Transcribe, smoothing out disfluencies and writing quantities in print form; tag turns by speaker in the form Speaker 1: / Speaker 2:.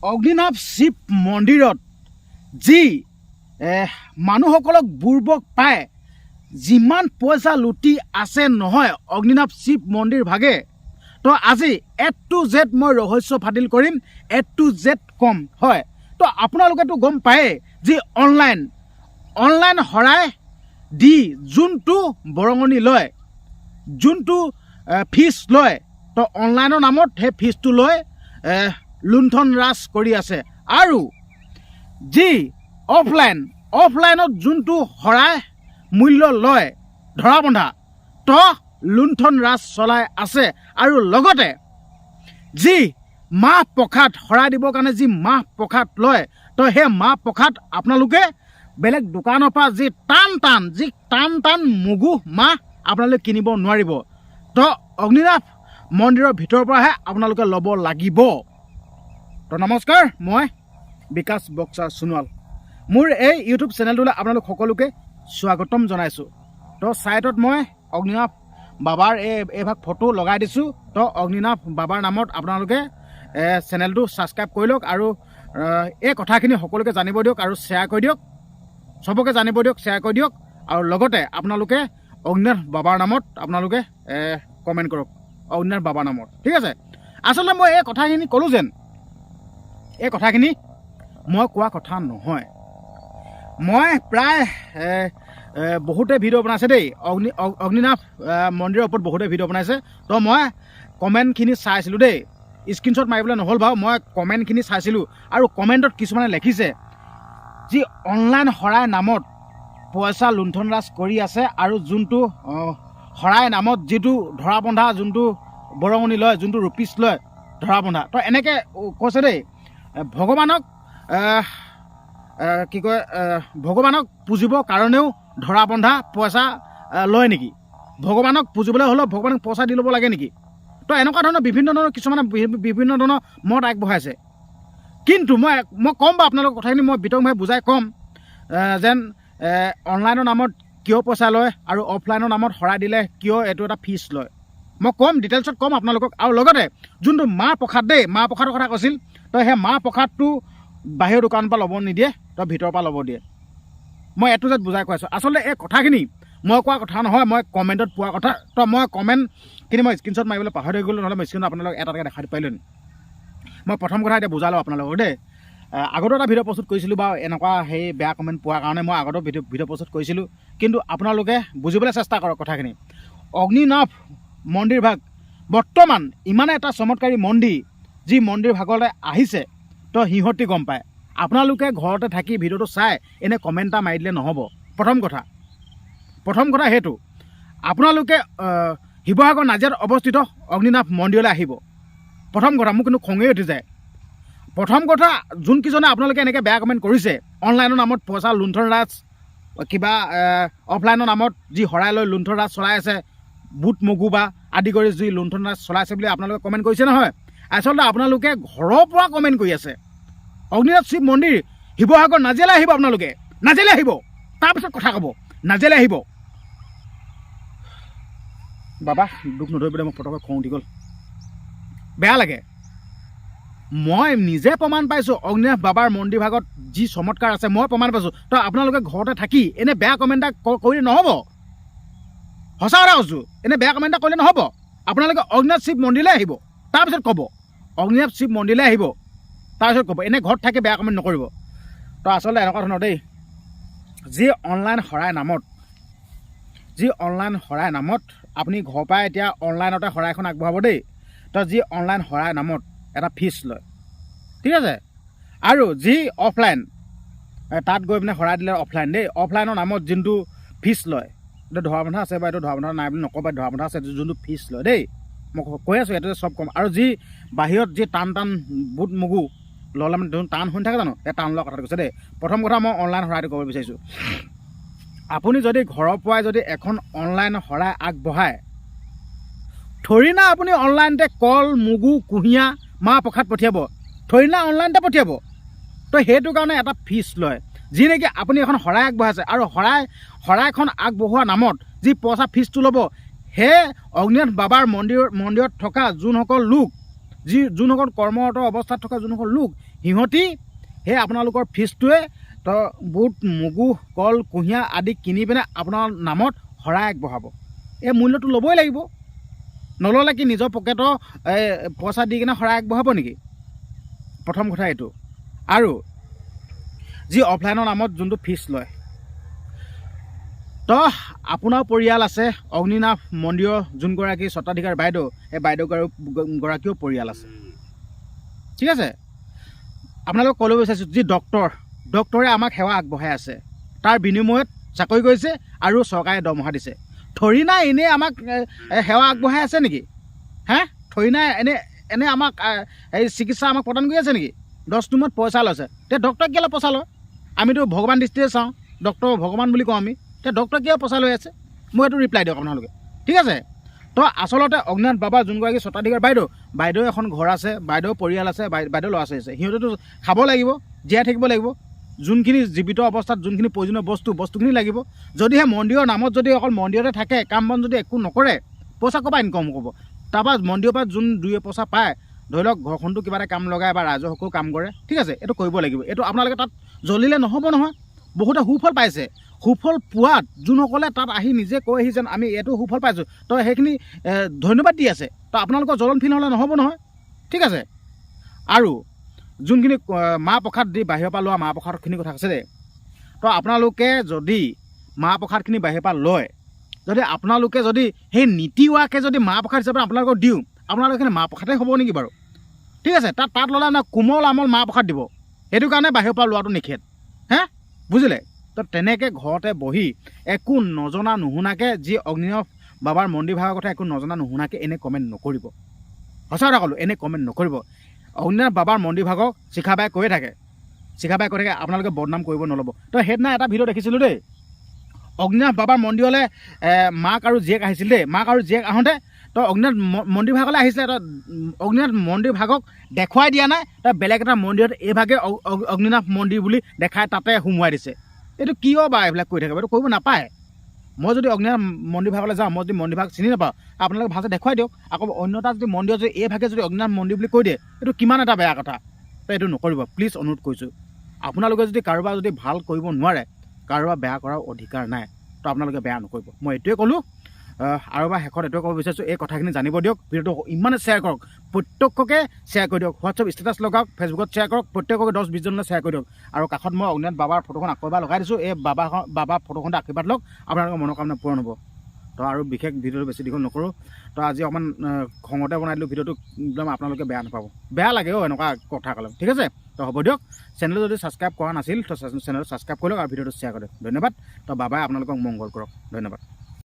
Speaker 1: অগ্নিনাভ শিৱ মন্দিৰত যি মানুহসকলক বুৰ্বক পায় যিমান পইচা লুটি আছে নহয় অগ্নিনাভ শিৱ মন্দিৰ ভাগে তো আজি A to Z মই ৰহস্য ফাদিল কৰিম A to Z কম হয় তো আপোনালোকেতো গম পায়ে যি অনলাইন হৰাই দি যোনটো বৰঙণি লয় যোনটো ফিজ লয় তো অনলাইনৰ নামত সেই ফিজটো লৈ লুণ্ঠন ৰাজ কৰি আছে আৰু যি অফলাইনত যোনটো হৰাই মূল্য লয় ধৰা বন্ধা তো লুণ্ঠন ৰাজ চলাই আছে আৰু লগতে যি মাহ প্ৰসাদ হৰাই দিবৰ কাৰণে যি মাহ প্ৰসাদ লয় তো সেই মাহ প্ৰসাদ আপোনালোকে বেলেগ দোকানৰ পৰা যি টান মগু মাহ আপোনালোকে কিনিব নোৱাৰিব তো অগ্নিনাভ মন্দিৰৰ ভিতৰৰ পৰাহে আপোনালোকে ল'ব লাগিব তো নমস্কাৰ মই বিকাশ বক্সাৰ সোণোৱাল মোৰ এই ইউটিউব চেনেলটোলৈ আপোনালোক সকলোকে স্বাগতম জনাইছোঁ তো ছাইডত মই অগ্নিনাভ বাবাৰ এইভাগ ফটো লগাই দিছোঁ তো অগ্নিনাভ বাবাৰ নামত আপোনালোকে চেনেলটো ছাবস্ক্ৰাইব কৰি লওক আৰু এই কথাখিনি সকলোকে জানিব দিয়ক আৰু শ্বেয়াৰ কৰি দিয়ক সবকে জানিব দিয়ক শ্বেয়াৰ কৰি দিয়ক আৰু লগতে আপোনালোকে অগ্নিনাভ বাবাৰ নামত আপোনালোকে কমেণ্ট কৰক অগ্নিনাভ বাবাৰ নামত ঠিক আছে আচলতে মই এই কথাখিনি ক'লোঁ যেন এই কথাখিনি মই কোৱা কথা নহয় মই প্ৰায় বহুতে ভিডিঅ' বনাইছে দেই অগ্নিনাভ মন্দিৰৰ ওপৰত বহুতে ভিডিঅ' বনাইছে তো মই কমেণ্টখিনি চাইছিলোঁ দেই স্ক্ৰীনশ্বট মাৰিবলৈ নহ'ল বাৰু মই কমেণ্টখিনি চাইছিলোঁ আৰু কমেণ্টত কিছুমানে লিখিছে যি অনলাইন হৰাই নামত পইচা লুণ্ঠন ৰাজ কৰি আছে আৰু যোনটো হৰাই নামত যিটো ধৰা বন্ধা যোনটো বৰঙণি লয় যোনটো ৰুপিজ লয় ধৰা বন্ধা তো এনেকৈ কৈছে দেই ভগৱানক কি কয় ভগৱানক পুজিবৰ কাৰণেও ধৰা বন্ধা পইচা লয় নেকি ভগৱানক পুজিবলৈ হ'লেও ভগৱানক পইচা দি ল'ব লাগে নেকি তো এনেকুৱা ধৰণৰ বিভিন্ন ধৰণৰ কিছুমানে বিভিন্ন ধৰণৰ মত আগবঢ়াইছে কিন্তু মই ক'ম বা আপোনালোকৰ কথাখিনি মই বিতংভাৱে বুজাই ক'ম যেন অনলাইনৰ নামত কিয় পইচা লয় আৰু অফলাইনৰ নামত হৰাই দিলে কিয় এইটো এটা ফিজ লয় মই ক'ম ডিটেইলছত ক'ম আপোনালোকক আৰু লগতে যোনটো মাহ প্ৰসাদ দেই মাহ প্ৰসাদৰ কথা কৈছিল তো সেই মাহ প্ৰসাদটো বাহিৰৰ দোকানৰ পৰা ল'ব নিদিয়ে তো ভিতৰৰ পৰা ল'ব দিয়ে মই A to Z বুজাই কৈ আছোঁ আচলতে এই কথাখিনি মই কোৱা কথা নহয় মই কমেণ্টত পোৱা কথা তো মই কমেণ্টখিনি মই স্ক্ৰীনশ্বট মাৰিবলৈ পাহৰি গ'লোঁ নহ'লে মই স্ক্ৰীণত আপোনালোকক এটা দেখাই পাৰিলোঁ মই প্ৰথম কথা এতিয়া বুজালোঁ আপোনালোকক দেই আগতো এটা ভিডিঅ' প্ৰস্তুত কৰিছিলোঁ বাৰু এনেকুৱা সেই বেয়া কমেণ্ট পোৱাৰ কাৰণে মই আগতো ভিডিঅ' প্ৰস্তুত কৰিছিলোঁ কিন্তু আপোনালোকে বুজিবলৈ চেষ্টা কৰক কথাখিনি অগ্নিনাভ মন্দিৰ ভাগ বৰ্তমান ইমানে এটা চমৎকাৰী মন্দিৰ যি মন্দিৰ ভাগলৈ আহিছে তো সিহঁতি গম পায় আপোনালোকে ঘৰতে থাকি ভিডিঅ'টো চাই এনে কমেণ্ট এটা মাৰি দিলে নহ'ব প্ৰথম কথা সেইটো আপোনালোকে শিৱসাগৰ নাজিৰাত অৱস্থিত অগ্নিনাভ মন্দিৰলৈ আহিব প্ৰথম কথা মোক কিন্তু খঙেই উঠি যায় প্ৰথম কথা যোনকেইজনে আপোনালোকে এনেকৈ বেয়া কমেণ্ট কৰিছে অনলাইনৰ নামত পইচা লুণ্ঠন ৰাজ কিবা অফলাইনৰ নামত যি হৰাই লৈ লুণ্ঠন ৰাজ চলাই আছে বুট মগু বা আদি কৰি যি লুণ্ঠন ৰাজ চলাইছে বুলি আপোনালোকে কমেণ্ট কৰিছে নহয় আচলতে আপোনালোকে ঘৰৰ পৰা কমেণ্ট কৰি আছে অগ্নিনাভ শিৱ মন্দিৰ শিৱসাগৰ নাজিৰালৈ আহিব আপোনালোকে নাজিৰালৈ আহিব তাৰপিছত কথা ক'ব নাজিৰালৈ আহিব বাবা দুখ নধৰিবলৈ মোক ফটকৈ খং উঠি গ'ল বেয়া লাগে মই নিজে প্ৰমাণ পাইছোঁ অগ্নিনাভ বাবাৰ মন্দিৰ ভাগত যি চমৎকাৰ আছে মই প্ৰমাণ পাইছোঁ তো আপোনালোকে ঘৰতে থাকি এনে বেয়া কমেণ্ট এটা কৰিলে নহ'ব সঁচা কথা কৈছোঁ এনে বেয়া কমেণ্ট এটা কৰিলে নহ'ব আপোনালোকে অগ্নিনাভ শিৱ মন্দিৰলৈ আহিব তাৰপিছত ক'ব অগ্নিনাভ শিৱ মন্দিৰলৈ আহিব তাৰপিছত ক'ব এনে ঘৰত থাকি বেয়া কমেণ্ট নকৰিব তো আচলতে এনেকুৱা ধৰণৰ দেই যি অনলাইন হৰাই নামত আপুনি ঘৰৰ পৰাই এতিয়া অনলাইনতে শৰাইখন আগবঢ়াব দেই তো যি অনলাইন হৰাই নামত এটা ফিজ লয় ঠিক আছে আৰু যি অফলাইন তাত গৈ পিনে হৰাই দিলে অফলাইন দেই অফলাইনৰ নামত যোনটো ফিজ লয় এইটো ধৰা বন্ধা আছে বা এইটো ধৰা বন্ধা নাই বুলি নক'বা ধৰা বন্ধা আছে যোনটো ফিজ লয় দেই মই কৈ আছোঁ এইটো চব ক'ম আৰু যি বাহিৰত যি টান বুট মগু ল'লে মানে টান হৈ থাকে জানো এই টান লোৱা কথাটো কৈছে দেই প্ৰথম কথা মই অনলাইন হৰাইটো ক'ব বিচাৰিছোঁ আপুনি যদি ঘৰৰ পৰাই যদি এখন অনলাইন হৰাই আগবঢ়ায় থৰি না আপুনি অনলাইনতে কল মগু কুঁহিয়া মাহ প্ৰসাদ পঠিয়াব থৰি না অনলাইনতে পঠিয়াব তো সেইটো কাৰণে এটা ফিজ লয় যি নেকি আপুনি এখন শৰাই আগবঢ়াইছে আৰু শৰাইখন আগবঢ়োৱাৰ নামত যি পইচা ফিজটো ল'ব সেই অগ্নিনাভ বাবাৰ মন্দিৰত থকা যোনসকল লোক যোনসকল কৰ্মৰত অৱস্থাত থকা যোনসকল লোক সিহঁতি সেই আপোনালোকৰ ফিজটোৱে তো বুট মগু কল কুঁহিয়া আদি কিনি পিনে আপোনাৰ নামত শৰাই আগবঢ়াব। এই মূল্যটো ল'বই লাগিব, নল'লে কি নিজৰ পকেটৰ পইচা দি কিনে শৰাই আগবঢ়াব নেকি? প্ৰথম কথা এইটো। আৰু যি অফলাইনৰ নামত যোনটো ফিজ লয়, তো আপোনাৰ পৰিয়াল আছে, অগ্নিনাভ মন্দিৰৰ যোনগৰাকী স্বত্বাধিকাৰ বাইদেউ, সেই বাইদেউগৰাকীও পৰিয়াল আছে, ঠিক আছে। আপোনালোকক ক'ব বিচাৰিছোঁ, যি ডক্টৰে আমাক সেৱা আগবঢ়াই আছে, তাৰ বিনিময়ত চাকৰি কৰিছে আৰু চৰকাৰে দৰমহা দিছে। থৰি নাই এনেই আমাক সেৱা আগবঢ়াই আছে নেকি? হে, থৰি নাই এনে আমাক এই চিকিৎসা আমাক প্ৰদান কৰি আছে নেকি? 10 দিনত পইচা লৈছে। এতিয়া ডক্টৰক কেলৈ পইচা লয়? আমিতো ভগৱান দৃষ্টিৰে চাওঁ, ডক্টৰ ভগৱান বুলি কওঁ আমি। এতিয়া ডক্টৰ কিয় পইচা লৈ আছে? মোক এইটো ৰিপ্লাই দিয়ক আপোনালোকে, ঠিক আছে। তো আচলতে অগ্নিনাথ বাবা যোনগৰাকী স্বত্বাধিকাৰ বাইদেউ এখন ঘৰ আছে, বাইদেউ পৰিয়াল আছে, বাইদেউ ল'ৰা ছোৱালী আছে। সিহঁতেতো খাব লাগিব, জীয়াই থাকিব লাগিব। যোনখিনি জীৱিত অৱস্থাত যোনখিনি প্ৰয়োজনীয় বস্তুখিনি লাগিব। যদিহে মন্দিৰৰ নামত যদি অকল মন্দিৰতে থাকে, কাম বন যদি একো নকৰে, পইচা ক'ৰপৰা ইনকম কৰিব? তাৰপৰা মন্দিৰৰ পৰা যোন 2 পইচা পায়, ধৰি লওক ঘৰখনটো কিবা এটা কাম লগায় বা ৰাজহকো কাম কৰে, ঠিক আছে, এইটো কৰিব লাগিব। এইটো আপোনালোকে তাত জ্বলিলে নহ'ব নহয়। বহুতে সুফল পাইছে। সুফল পোৱাত যোনসকলে তাত আহি নিজে কৈ আহি যেন আমি এইটো সুফল পাইছোঁ, তো সেইখিনি ধন্যবাদ দি আছে। তো আপোনালোকৰ জ্বলনশীল হ'লে নহ'ব নহয়, ঠিক আছে। আৰু যোনখিনি মাহ প্ৰসাদ দি বাহিৰৰ পৰা লোৱা মাহ প্ৰসাদখিনি কথা আছে দেই। তো আপোনালোকে যদি মাহ প্ৰসাদখিনি বাহিৰৰ পৰা লয়, যদি আপোনালোকে যদি সেই নীতিৱাকে যদি মাহ প্ৰসাদ হিচাপে আপোনালোকক দিওঁ, আপোনালোকে মাহ প্ৰসাদেই হ'ব নেকি বাৰু? ঠিক আছে, তাত ল'লে মানে কোমল আমল মাহ প্ৰসাদ দিব। সেইটো কাৰণে বাহিৰৰ পৰা লোৱাটো নিষেধ, হে, বুজিলে? তো তেনেকৈ ঘৰতে বহি একো নজনা নুশুনাকৈ, যি অগ্নিনাভ বাবাৰ মন্দিৰ ভাগৰ কথা একো নজনা নুশুনাকৈ এনে কমেণ্ট নকৰিব। সঁচা কথা ক'লোঁ, এনে কমেণ্ট নকৰিব। অগ্নিনাভ বাবাৰ মন্দিৰ ভাগক শিখাবাই কৈয়ে থাকে, আপোনালোকে বদনাম কৰিব নল'ব। তো সেইদিনা এটা ভিডিঅ' দেখিছিলোঁ দেই, অগ্নিনাভ বাবাৰ মন্দিৰলৈ মাক আৰু জীয়েক আহিছিল দেই। মাক আৰু জীয়েক আহোঁতে তো অগ্নিনাথ মন্দিৰ ভাগলৈ আহিছিলে। তো অগ্নিনাথ মন্দিৰ ভাগক দেখুৱাই দিয়া নাই, তো বেলেগ এটা মন্দিৰত এইভাগে অগ্নিনাভ মন্দিৰ বুলি দেখাই তাতে সোমোৱাই দিছে। এইটো কিয় বা এইবিলাক কৰি থাকে? এইটো কৰিব নাপায়। মই যদি অগ্নিনাভ মন্দিৰ ভাগলৈ যাওঁ, মই যদি মন্দিৰ ভাগ চিনি নাপাওঁ, আপোনালোকে ভালকৈ দেখুৱাই দিয়ক। আকৌ অন্য এটা যদি মন্দিৰ যদি এইভাগে যদি অগ্নিনাভ মন্দিৰ বুলি কৈ দিয়ে, এইটো কিমান এটা বেয়া কথা। তো এইটো নকৰিব, প্লিজ অনুৰোধ কৰিছোঁ। আপোনালোকে যদি কাৰোবাৰ যদি ভাল কৰিব নোৱাৰে, কাৰোবাৰ বেয়া কৰাৰ অধিকাৰ নাই, তো আপোনালোকে বেয়া নকৰিব। মই এইটোৱে ক'লোঁ। আৰু বা শেষত এইটোৱে ক'ব বিচাৰিছোঁ, এই কথাখিনি জানিব দিয়ক। ভিডিঅ'টো ইমানে শ্বেয়াৰ কৰক, প্ৰত্যেককে শ্বেয়াৰ কৰি দিয়ক। হোৱাটছআপ ষ্টেটাছ লগাওক, ফেচবুকত শ্বেয়াৰ কৰক, প্ৰত্যেককে 10-20 জনলৈ শ্বেয়াৰ কৰি দিয়ক। আৰু কাষত মই অগ্নিনাথ বাবাৰ ফটোখন আকৌ এবাৰ লগাই দিছোঁ। এই বাবা ফটোখনতে আশীৰ্বাদ লওক, আপোনালোকৰ মনোকামনা পূৰণ হ'ব। তো আৰু বিশেষ ভিডিঅ'টো বেছি দীঘল নকৰোঁ। তো আজি অকণমান খঙতে বনাই দিলোঁ ভিডিঅ'টো, একদম আপোনালোকে বেয়া নাপাব। বেয়া লাগে এনেকুৱা কথা ক'লে, ঠিক আছে। তো হ'ব দিয়ক। চেনেলটো যদি ছাবস্ক্ৰাইব কৰা নাছিল, তো চেনেলটো ছাবস্ক্ৰাইব কৰি লওক আৰু ভিডিঅ'টো শ্বেয়াৰ কৰি দিয়ক। ধন্যবাদ। তো বাবাই আপোনালোকক মংগল কৰক। ধন্যবাদ।